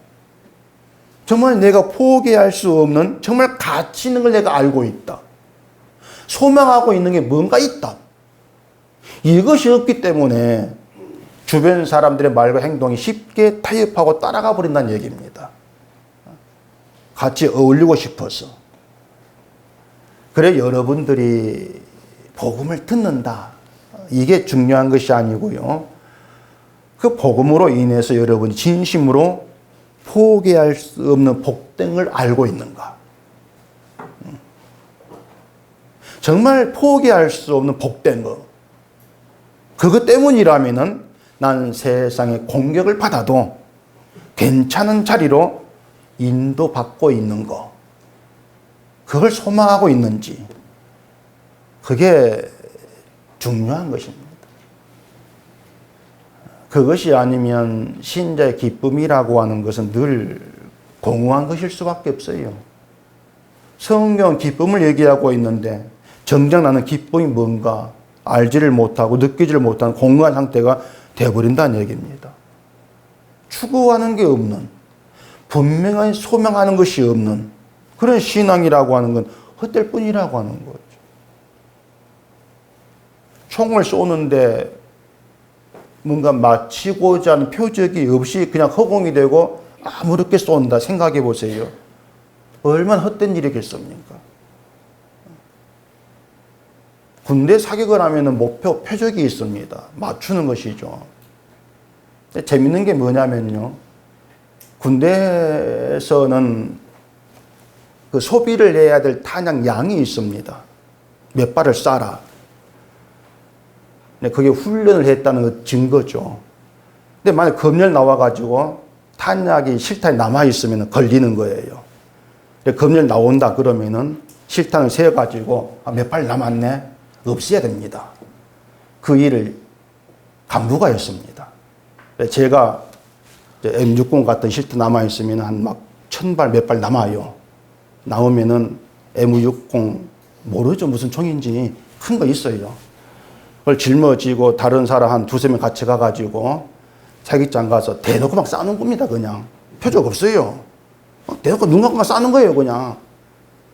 정말 내가 포기할 수 없는 정말 가치 있는 걸 내가 알고 있다. 소망하고 있는 게 뭔가 있다. 이것이 없기 때문에 주변 사람들의 말과 행동이 쉽게 타협하고 따라가 버린다는 얘기입니다. 같이 어울리고 싶어서. 그래 여러분들이 복음을 듣는다. 이게 중요한 것이 아니고요. 그 복음으로 인해서 여러분이 진심으로 포기할 수 없는 복됨을 알고 있는가. 정말 포기할 수 없는 복된 거. 그것 때문이라면은 난 세상의 공격을 받아도 괜찮은 자리로 인도받고 있는 거. 그걸 소망하고 있는지. 그게 중요한 것입니다. 그것이 아니면 신자의 기쁨이라고 하는 것은 늘 공허한 것일 수밖에 없어요. 성경 기쁨을 얘기하고 있는데 정작 나는 기쁨이 뭔가 알지를 못하고 느끼지를 못하는 공허한 상태가 되어버린다는 얘기입니다. 추구하는 게 없는, 분명히 소명하는 것이 없는 그런 신앙이라고 하는 건 헛될 뿐이라고 하는 거죠. 총을 쏘는데 뭔가 마치고자 하는 표적이 없이 그냥 허공이 되고 아무렇게 쏜다 생각해 보세요. 얼마나 헛된 일이겠습니까? 군대 사격을 하면 목표, 표적이 있습니다. 맞추는 것이죠. 재밌는 게 뭐냐면요. 군대에서는 그 소비를 해야 될 탄약 양이 있습니다. 몇 발을 쏴라. 그게 훈련을 했다는 증거죠. 근데 만약 검열 나와가지고 탄약이 실탄이 남아있으면 걸리는 거예요. 검열 나온다 그러면은 실탄을 세어가지고 몇 발 남았네? 없애야 됩니다. 그 일을 간부가 했습니다. 제가 M60 같은 실탄 남아있으면 한 막 1000발 몇 발 남아요. 나오면은 M60 모르죠. 무슨 총인지 큰 거 있어요. 그걸 짊어지고 다른 사람 한 두세 명 같이 가가지고 사격장 가서 대놓고 막 쏴는 겁니다. 그냥 표적 없어요. 대놓고 눈 감고 막 쏴는 거예요. 그냥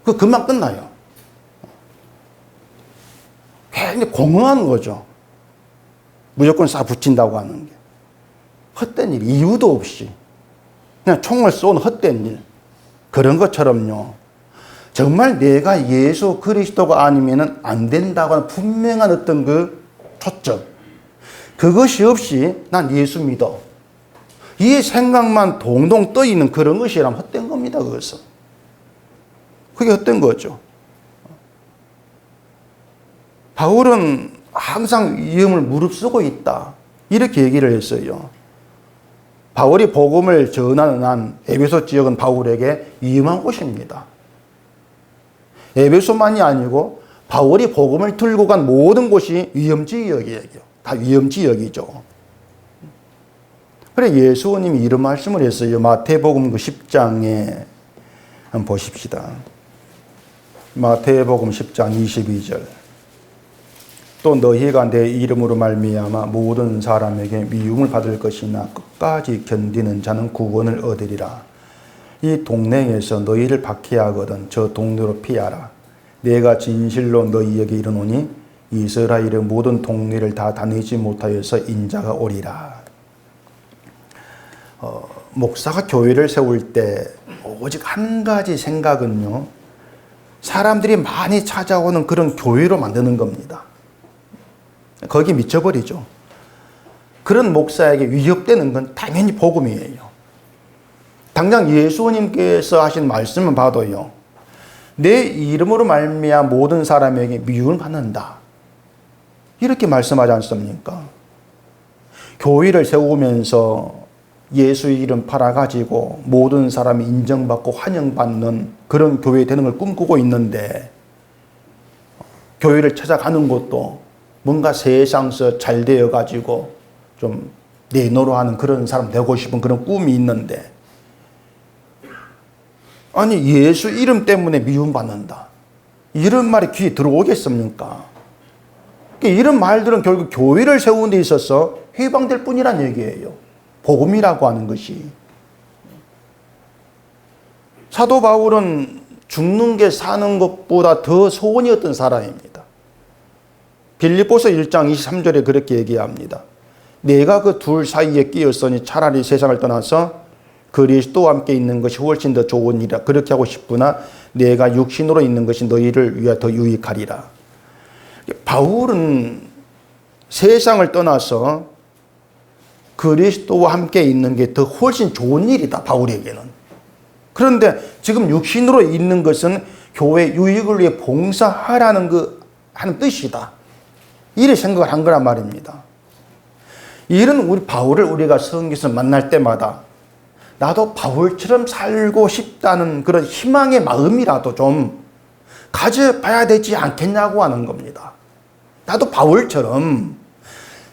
그 금방 끝나요. 굉장히 공허한 거죠. 무조건 쏴 붙인다고 하는 게 헛된 일, 이유도 없이 그냥 총을 쏘는 헛된 일. 그런 것처럼요. 정말 내가 예수 그리스도가 아니면 안 된다고 하는 분명한 어떤 그 초점. 그것이 없이 난 예수 믿어. 이 생각만 동동 떠 있는 그런 것이라면 헛된 겁니다. 그것은. 그게 헛된 거죠. 바울은 항상 위험을 무릅쓰고 있다. 이렇게 얘기를 했어요. 바울이 복음을 전하는 한 에베소 지역은 바울에게 위험한 곳입니다. 에베소만이 아니고 바울이 복음을 들고 간 모든 곳이 위험지역이에요. 다 위험지역이죠. 그래 예수님이 이런 말씀을 했어요. 마태복음 그 10장에 한번 보십시다. 마태복음 10장 22절. 또 너희가 내 이름으로 말미암아 모든 사람에게 미움을 받을 것이나 끝까지 견디는 자는 구원을 얻으리라. 이 동네에서 너희를 박해하거든 저 동네로 피하라. 내가 진실로 너희에게 이르노니 이스라엘의 모든 동네를 다 다니지 못하여서 인자가 오리라. 목사가 교회를 세울 때 오직 한 가지 생각은요. 사람들이 많이 찾아오는 그런 교회로 만드는 겁니다. 거기 미쳐버리죠. 그런 목사에게 위협되는 건 당연히 복음이에요. 당장 예수님께서 하신 말씀을 봐도요. 내 이름으로 말미암아 모든 사람에게 미움을 받는다. 이렇게 말씀하지 않습니까? 교회를 세우면서 예수의 이름 팔아가지고 모든 사람이 인정받고 환영받는 그런 교회 되는 걸 꿈꾸고 있는데 교회를 찾아가는 것도 뭔가 세상서 잘 되어가지고 좀 내노로 하는 그런 사람 되고 싶은 그런 꿈이 있는데, 아니 예수 이름 때문에 미움받는다, 이런 말이 귀에 들어오겠습니까? 이런 말들은 결국 교회를 세우는 데 있어서 해방될 뿐이란 얘기예요. 복음이라고 하는 것이. 사도 바울은 죽는 게 사는 것보다 더 소원이었던 사람입니다. 빌립보서 1장 23절에 그렇게 얘기합니다. 내가 그 둘 사이에 끼었으니 차라리 세상을 떠나서 그리스도와 함께 있는 것이 훨씬 더 좋은 일이라. 그렇게 하고 싶으나 내가 육신으로 있는 것이 너희를 위하여 더 유익하리라. 바울은 세상을 떠나서 그리스도와 함께 있는 게 더 훨씬 좋은 일이다, 바울에게는. 그런데 지금 육신으로 있는 것은 교회 유익을 위해 봉사하라는 하는 뜻이다, 이렇게 생각을 한 거란 말입니다. 이런 우리 바울을 우리가 성경에서 만날 때마다 나도 바울처럼 살고 싶다는 그런 희망의 마음이라도 좀 가져봐야 되지 않겠냐고 하는 겁니다. 나도 바울처럼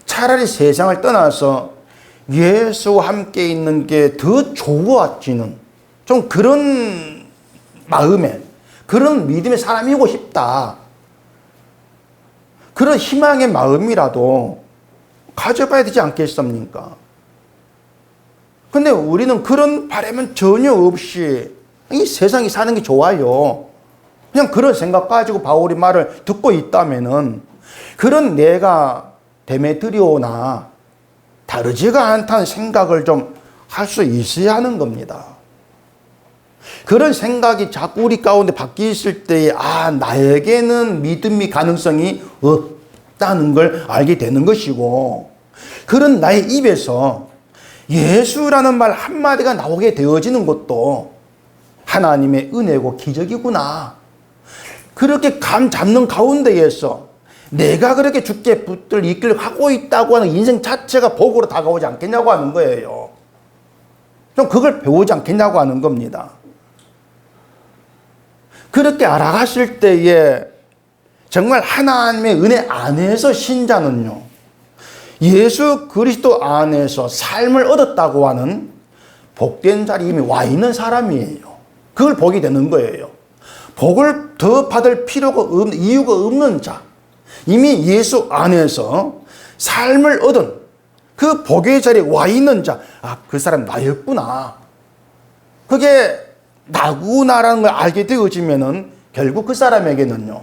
차라리 세상을 떠나서 예수와 함께 있는 게 더 좋아지는 좀 그런 마음에, 그런 믿음의 사람이고 싶다, 그런 희망의 마음이라도 가져봐야 되지 않겠습니까? 근데 우리는 그런 바람은 전혀 없이 이 세상이 사는 게 좋아요, 그냥 그런 생각 가지고 바울이 말을 듣고 있다면은 그런 내가 데메트리오나 다르지가 않다는 생각을 좀 할 수 있어야 하는 겁니다. 그런 생각이 자꾸 우리 가운데 바뀌었을 때에 나에게는 믿음의 가능성이 없다는 걸 알게 되는 것이고, 그런 나의 입에서 예수라는 말 한마디가 나오게 되어지는 것도 하나님의 은혜고 기적이구나, 그렇게 감 잡는 가운데에서 내가 그렇게 주께 붙들 이끌 하고 있다고 하는 인생 자체가 복으로 다가오지 않겠냐고 하는 거예요. 좀 그걸 배우지 않겠냐고 하는 겁니다. 그렇게 알아갔을 때에 정말 하나님의 은혜 안에서 신자는요, 예수 그리스도 안에서 삶을 얻었다고 하는 복된 자리에 이미 와 있는 사람이에요. 그걸 보게 되는 거예요. 복을 더 받을 필요가 없는, 이유가 없는 자, 이미 예수 안에서 삶을 얻은 그 복의 자리에 와 있는 자, 그 사람 나였구나, 그게 나구나라는 걸 알게 되어지면은 결국 그 사람에게는요,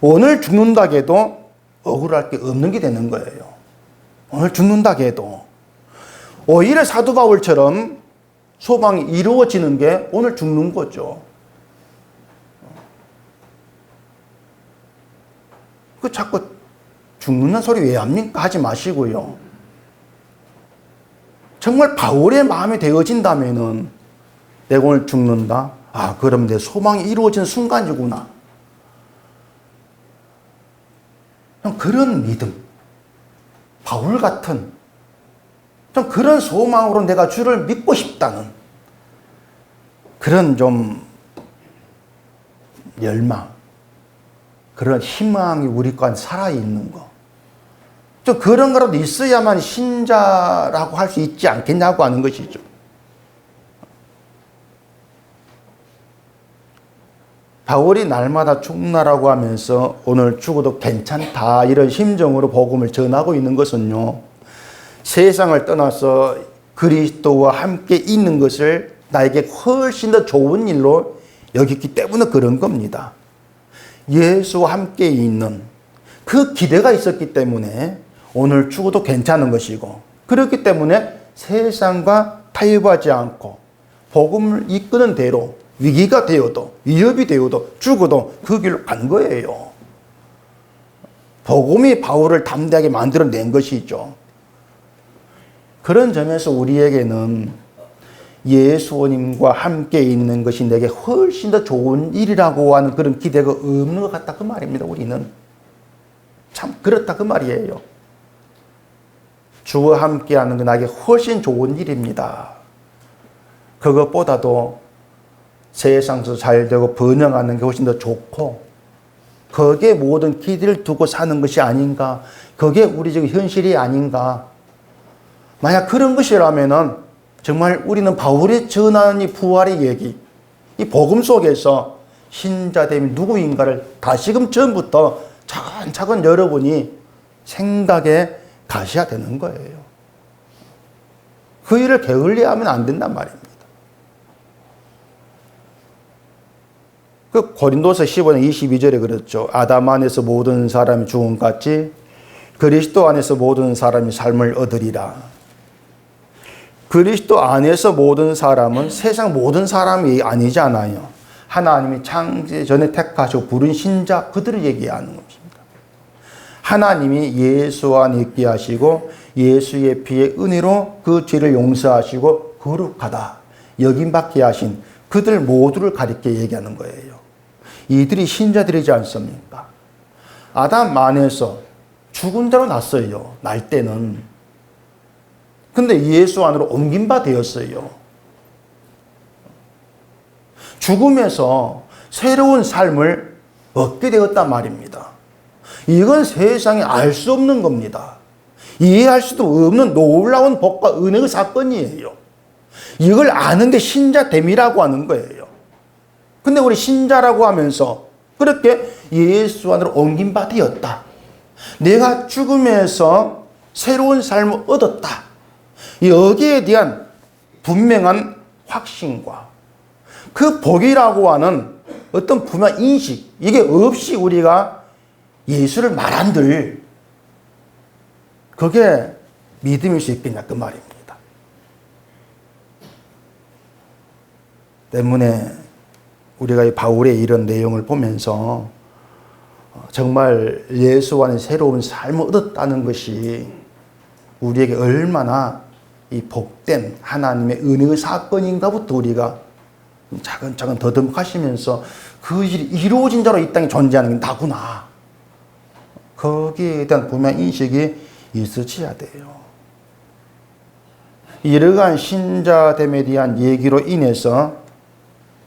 오늘 죽는다 해도 억울할 게 없는 게 되는 거예요. 오늘 죽는다 해도 오히려 사도 바울처럼 소망이 이루어지는 게 오늘 죽는 거죠. 그 자꾸 죽는다는 소리 왜 합니까? 하지 마시고요. 정말 바울의 마음이 되어진다면은 내가 오늘 죽는다, 그럼 내 소망이 이루어지는 순간이구나, 그런 믿음, 바울 같은 좀 그런 소망으로 내가 주를 믿고 싶다는 그런 좀 열망, 그런 희망이 우리 간 살아있는 거, 좀 그런 거라도 있어야만 신자라고 할 수 있지 않겠냐고 하는 것이죠. 바울이 날마다 죽나라고 하면서 오늘 죽어도 괜찮다, 이런 심정으로 복음을 전하고 있는 것은요, 세상을 떠나서 그리스도와 함께 있는 것을 나에게 훨씬 더 좋은 일로 여겼기 때문에 그런 겁니다. 예수와 함께 있는 그 기대가 있었기 때문에 오늘 죽어도 괜찮은 것이고, 그렇기 때문에 세상과 타협하지 않고 복음을 이끄는 대로 위기가 되어도 위협이 되어도 죽어도 그 길로 간 거예요. 복음이 바울을 담대하게 만들어낸 것이죠. 그런 점에서 우리에게는 예수님과 함께 있는 것이 내게 훨씬 더 좋은 일이라고 하는 그런 기대가 없는 것 같다, 그 말입니다. 우리는 참 그렇다, 그 말이에요. 주와 함께 하는 게 나에게 훨씬 좋은 일입니다. 그것보다도 세상에서 잘 되고 번영하는 게 훨씬 더 좋고, 거기에 모든 기대를 두고 사는 것이 아닌가, 그게 우리 지금 현실이 아닌가, 만약 그런 것이라면은 정말 우리는 바울이 전하는 이 부활의 얘기, 이 복음 속에서 신자됨이 누구인가를 다시금 처음부터 차근차근 여러분이 생각에 가셔야 되는 거예요. 그 일을 게을리하면 안 된단 말입니다. 그 고린도서 15장 22절에 그랬죠. 아담 안에서 모든 사람이 죽음같이 그리스도 안에서 모든 사람이 삶을 얻으리라. 그리스도 안에서 모든 사람은 세상 모든 사람이 아니잖아요. 하나님이 창세 전에 택하시고 부른 신자 그들을 얘기하는 것입니다. 하나님이 예수 안에 있게 하시고 예수의 피의 은혜로 그 죄를 용서하시고 거룩하다 여김받게 하신 그들 모두를 가리켜 얘기하는 거예요. 이들이 신자들이지 않습니까? 아담 안에서 죽은 자로 났어요. 날 때는. 근데 예수 안으로 옮긴 바 되었어요. 죽음에서 새로운 삶을 얻게 되었단 말입니다. 이건 세상에 알 수 없는 겁니다. 이해할 수도 없는 놀라운 복과 은혜의 사건이에요. 이걸 아는데 신자됨이라고 하는 거예요. 근데 우리 신자라고 하면서 그렇게 예수 안으로 옮긴 바 되었다. 내가 죽음에서 새로운 삶을 얻었다. 여기에 대한 분명한 확신과 그 복이라고 하는 어떤 분명한 인식, 이게 없이 우리가 예수를 말한들 그게 믿음일 수 있겠냐 그 말입니다. 때문에 우리가 이 바울의 이런 내용을 보면서 정말 예수 안에 새로운 삶을 얻었다는 것이 우리에게 얼마나 이 복된 하나님의 은혜의 사건인가부터 우리가 차근차근 더듬하시면서 그 일이 이루어진 자로 이 땅에 존재하는 게 나구나. 거기에 대한 분명한 인식이 있으셔야 돼요. 이러한 신자됨에 대한 얘기로 인해서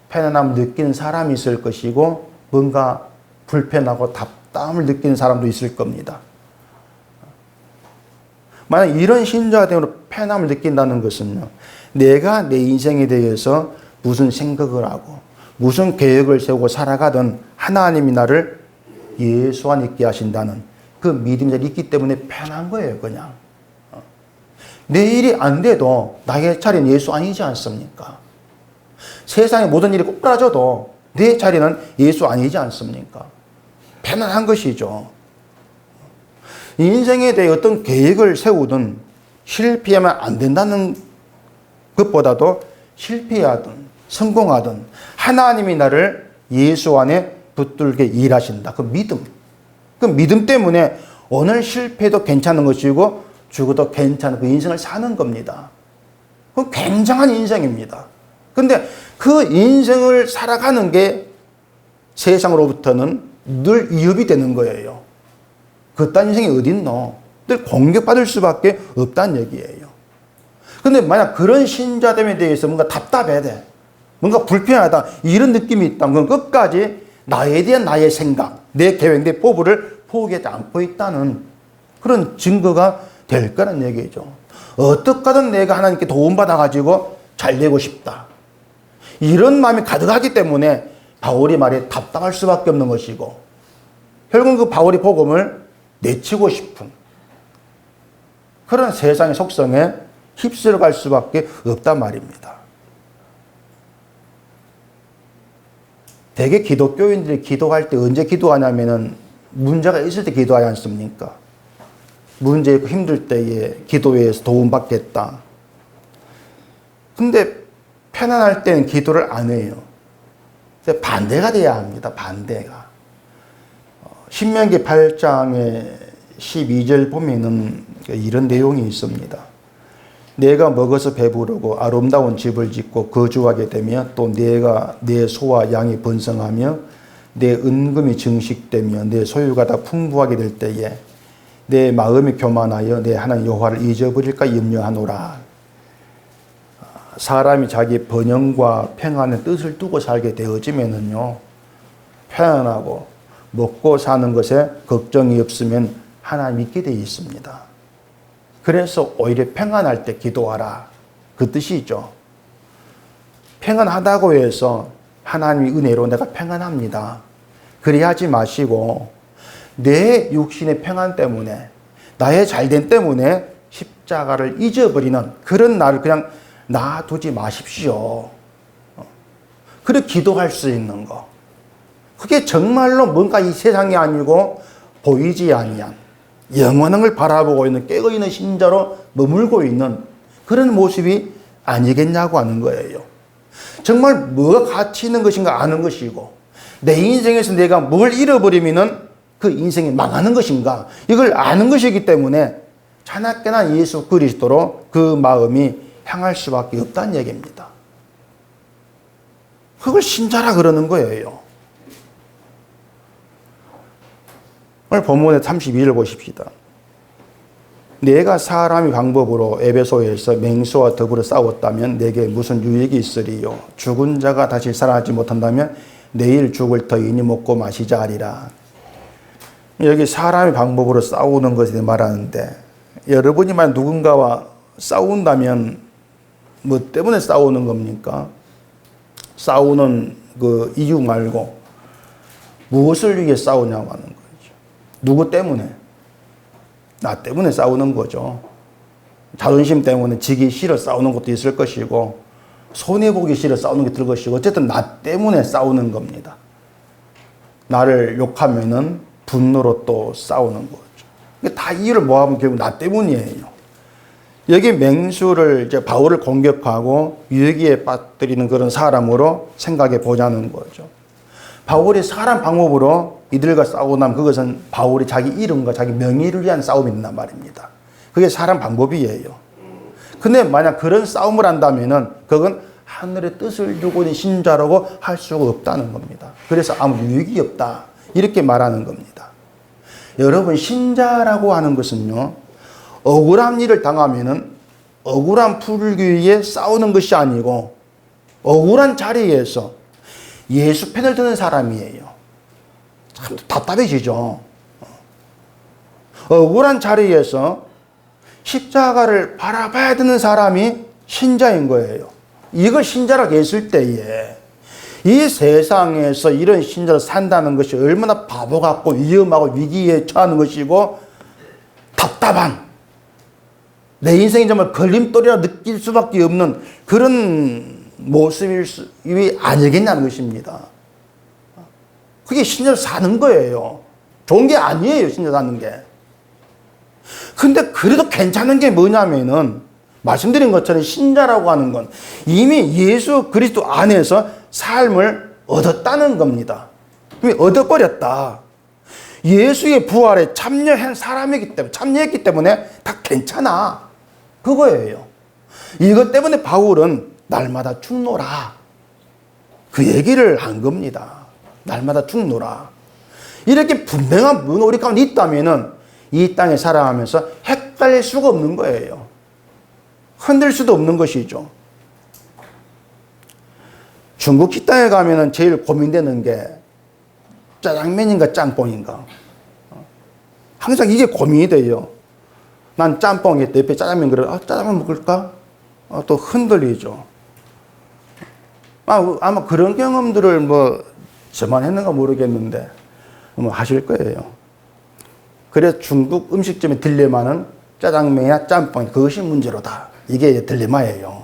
편안함을 느끼는 사람이 있을 것이고 뭔가 불편하고 답답함을 느끼는 사람도 있을 겁니다. 만약 이런 신자됨으로 편함을 느낀다는 것은요, 내가 내 인생에 대해서 무슨 생각을 하고 무슨 계획을 세우고 살아가든 하나님이 나를 예수 안에 있게 하신다는 그 믿음이 있기 때문에 편한 거예요. 그냥 내 일이 안 돼도 나의 자리는 예수 아니지 않습니까? 세상의 모든 일이 꼬꾸라져도 내 자리는 예수 아니지 않습니까? 편안한 것이죠. 인생에 대해 어떤 계획을 세우든 실패하면 안 된다는 것보다도 실패하든 성공하든 하나님이 나를 예수 안에 붙들게 일하신다. 그 믿음. 그 믿음 때문에 오늘 실패도 괜찮은 것이고 죽어도 괜찮은 그 인생을 사는 겁니다. 그 굉장한 인생입니다. 근데 그 인생을 살아가는 게 세상으로부터는 늘 위협이 되는 거예요. 그딴 인생이 어딨노? 늘 공격받을 수밖에 없다는 얘기예요. 근데 만약 그런 신자됨에 대해서 뭔가 답답해야 돼. 뭔가 불편하다. 이런 느낌이 있다면 그건 끝까지 나에 대한 나의 생각, 내 계획, 내 포부를 포기하지 않고 있다는 그런 증거가 될 거란 얘기죠. 어떻게 하든 내가 하나님께 도움받아가지고 잘 되고 싶다. 이런 마음이 가득하기 때문에 바울이 말에 답답할 수밖에 없는 것이고 결국 그 바울이 복음을 내치고 싶은 그런 세상의 속성에 휩쓸어 갈 수밖에 없단 말입니다. 대개 기독교인들이 기도할 때 언제 기도하냐면은 문제가 있을 때 기도하지 않습니까? 문제 있고 힘들 때에 기도회에서 도움받겠다. 근데 편안할 때는 기도를 안 해요. 반대가 돼야 합니다. 반대가. 신명기 8장의 12절 보면은 이런 내용이 있습니다. 내가 먹어서 배부르고 아름다운 집을 짓고 거주하게 되며 또 내가 내 소와 양이 번성하며 내 은금이 증식되며 내 소유가 다 풍부하게 될 때에 내 마음이 교만하여 내 하나님 여호와를 잊어버릴까 염려하노라. 사람이 자기 번영과 평안의 뜻을 두고 살게 되어지면은요, 편안하고 먹고 사는 것에 걱정이 없으면 하나님 믿게 되어 있습니다. 그래서 오히려 평안할 때 기도하라. 그 뜻이죠. 평안하다고 해서 하나님의 은혜로 내가 평안합니다. 그리 하지 마시고 내 육신의 평안 때문에 나의 잘됨 때문에 십자가를 잊어버리는 그런 날을 그냥 놔두지 마십시오. 그렇게 기도할 수 있는 거. 그게 정말로 뭔가 이 세상이 아니고 보이지 아니한 영원한 걸 바라보고 있는 깨어있는 신자로 머물고 있는 그런 모습이 아니겠냐고 하는 거예요. 정말 뭐가 가치 있는 것인가 아는 것이고 내 인생에서 내가 뭘 잃어버리면 그 인생이 망하는 것인가 이걸 아는 것이기 때문에 자나깨나 예수 그리스도로 그 마음이 향할 수밖에 없다는 얘기입니다. 그걸 신자라 그러는 거예요. 오늘 본문의 32절 보십시다. 내가 사람의 방법으로 에베소에서 맹수와 더불어 싸웠다면 내게 무슨 유익이 있으리요. 죽은 자가 다시 살아나지 못한다면 내일 죽을 터이니 먹고 마시자 하리라. 여기 사람의 방법으로 싸우는 것에 말하는데 여러분이 만약 누군가와 싸운다면 뭐 때문에 싸우는 겁니까? 싸우는 그 이유 말고 무엇을 위해 싸우냐고 하는 거죠. 누구 때문에? 나 때문에 싸우는 거죠. 자존심 때문에 지기 싫어 싸우는 것도 있을 것이고 손해보기 싫어 싸우는 게 있을 것이고 어쨌든 나 때문에 싸우는 겁니다. 나를 욕하면은 분노로 또 싸우는 거죠. 다 이유를 모아보면 결국 나 때문이에요. 여기 맹수를 이제 바울을 공격하고 유기에 빠뜨리는 그런 사람으로 생각해 보자는 거죠. 바울이 사람 방법으로 이들과 싸우고 나면 그것은 바울이 자기 이름과 자기 명예를 위한 싸움이란 말입니다. 그게 사람 방법이에요. 근데 만약 그런 싸움을 한다면은 그건 하늘의 뜻을 두고 있는 신자라고 할 수가 없다는 겁니다. 그래서 아무 유익이 없다. 이렇게 말하는 겁니다. 여러분, 신자라고 하는 것은요, 억울한 일을 당하면은 억울한 풀기 위해 싸우는 것이 아니고 억울한 자리에서 예수 편을 드는 사람이에요. 참 답답해지죠. 억울한 자리에서 십자가를 바라봐야 되는 사람이 신자인 거예요. 이걸 신자라고 했을 때에 이 세상에서 이런 신자로 산다는 것이 얼마나 바보 같고 위험하고 위기에 처하는 것이고 답답한 내 인생이 정말 걸림돌이라 느낄 수밖에 없는 그런 모습이 아니겠냐는 것입니다. 그게 신자로 사는 거예요. 좋은 게 아니에요, 신자 사는 게. 근데 그래도 괜찮은 게 뭐냐면은 말씀드린 것처럼 신자라고 하는 건 이미 예수 그리스도 안에서 삶을 얻었다는 겁니다. 이미 얻어버렸다. 예수의 부활에 참여한 사람이기 때문에, 참여했기 때문에 다 괜찮아. 그거예요. 이것 때문에 바울은 날마다 죽노라. 그 얘기를 한 겁니다. 날마다 죽노라. 이렇게 분명한 문화 우리 가운데 있다면은 이 땅에 살아가면서 헷갈릴 수가 없는 거예요. 흔들 수도 없는 것이죠. 중국 식당에 가면은 제일 고민되는 게 짜장면인가 짬뽕인가. 항상 이게 고민이 돼요. 난 짬뽕에 옆에 짜장면 그래. 짜장면 먹을까? 또 흔들리죠. 아마 그런 경험들을 뭐 저만 했는가 모르겠는데 뭐 하실 거예요. 그래서 중국 음식점의 딜레마는 짜장면이나 짬뽕 그것이 문제로다. 이게 딜레마예요.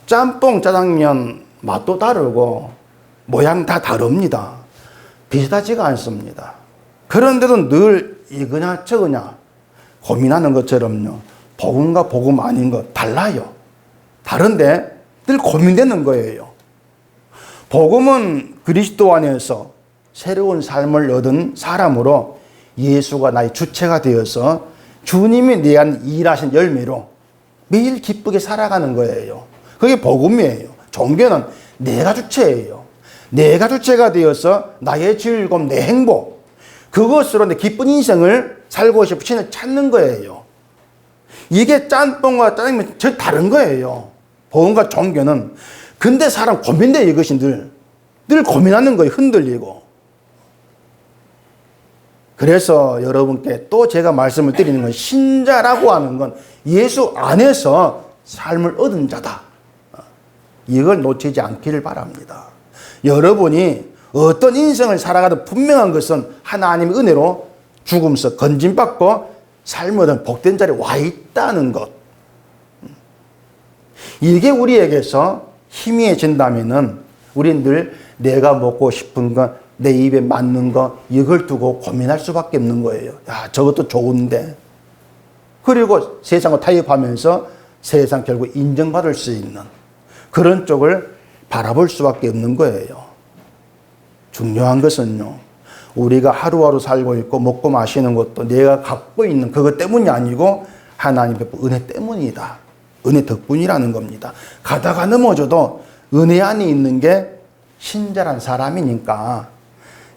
짬뽕, 짜장면 맛도 다르고 모양 다 다릅니다. 비슷하지가 않습니다. 그런데도 늘 이거냐 저거냐 고민하는 것처럼요. 복음과 복음 아닌 것 달라요. 다른데 늘 고민되는 거예요. 복음은 그리스도 안에서 새로운 삶을 얻은 사람으로 예수가 나의 주체가 되어서 주님이 내 안 일하신 열매로 매일 기쁘게 살아가는 거예요. 그게 복음이에요. 종교는 내가 주체예요. 내가 주체가 되어서 나의 즐거움, 내 행복, 그것으로 내 기쁜 인생을 살고 싶은 신을 찾는 거예요. 이게 짬뽕과 짜장면 전 다른 거예요. 복음과 종교는. 근데 사람 고민돼 이것이 늘 고민하는 거예요. 흔들리고. 그래서 여러분께 또 제가 말씀을 드리는 건 신자라고 하는 건 예수 안에서 삶을 얻은 자다. 이걸 놓치지 않기를 바랍니다. 여러분이 어떤 인생을 살아가도 분명한 것은 하나님의 은혜로 죽음서 건짐받고 삶을 얻은 복된 자리에 와 있다는 것. 이게 우리에게서 희미해진다면은 우리는 늘 내가 먹고 싶은 거, 내 입에 맞는 거, 이걸 두고 고민할 수밖에 없는 거예요. 야, 저것도 좋은데. 그리고 세상과 타협하면서 세상 결국 인정받을 수 있는 그런 쪽을 바라볼 수밖에 없는 거예요. 중요한 것은요, 우리가 하루하루 살고 있고 먹고 마시는 것도 내가 갖고 있는 그것 때문이 아니고 하나님의 은혜 때문이다. 은혜 덕분이라는 겁니다. 가다가 넘어져도 은혜 안에 있는 게 신자란 사람이니까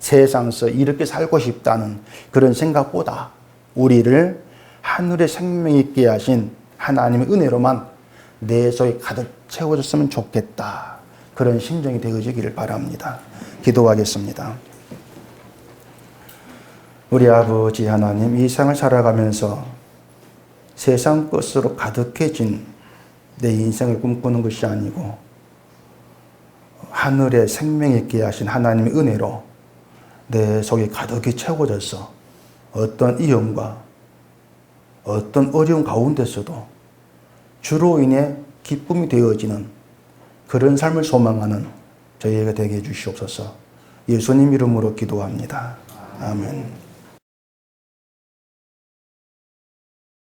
세상에서 이렇게 살고 싶다는 그런 생각보다 우리를 하늘의 생명 있게 하신 하나님의 은혜로만 내 속에 가득 채워졌으면 좋겠다. 그런 심정이 되어지기를 바랍니다. 기도하겠습니다. 우리 아버지 하나님, 이 생을 살아가면서 세상 것으로 가득해진 내 인생을 꿈꾸는 것이 아니고 하늘의 생명 있게 하신 하나님의 은혜로 내 속에 가득히 채워져서 어떤 위험과 어떤 어려움 가운데서도 주로 인해 기쁨이 되어지는 그런 삶을 소망하는 저희에게 되게 해주시옵소서. 예수님 이름으로 기도합니다. 아멘.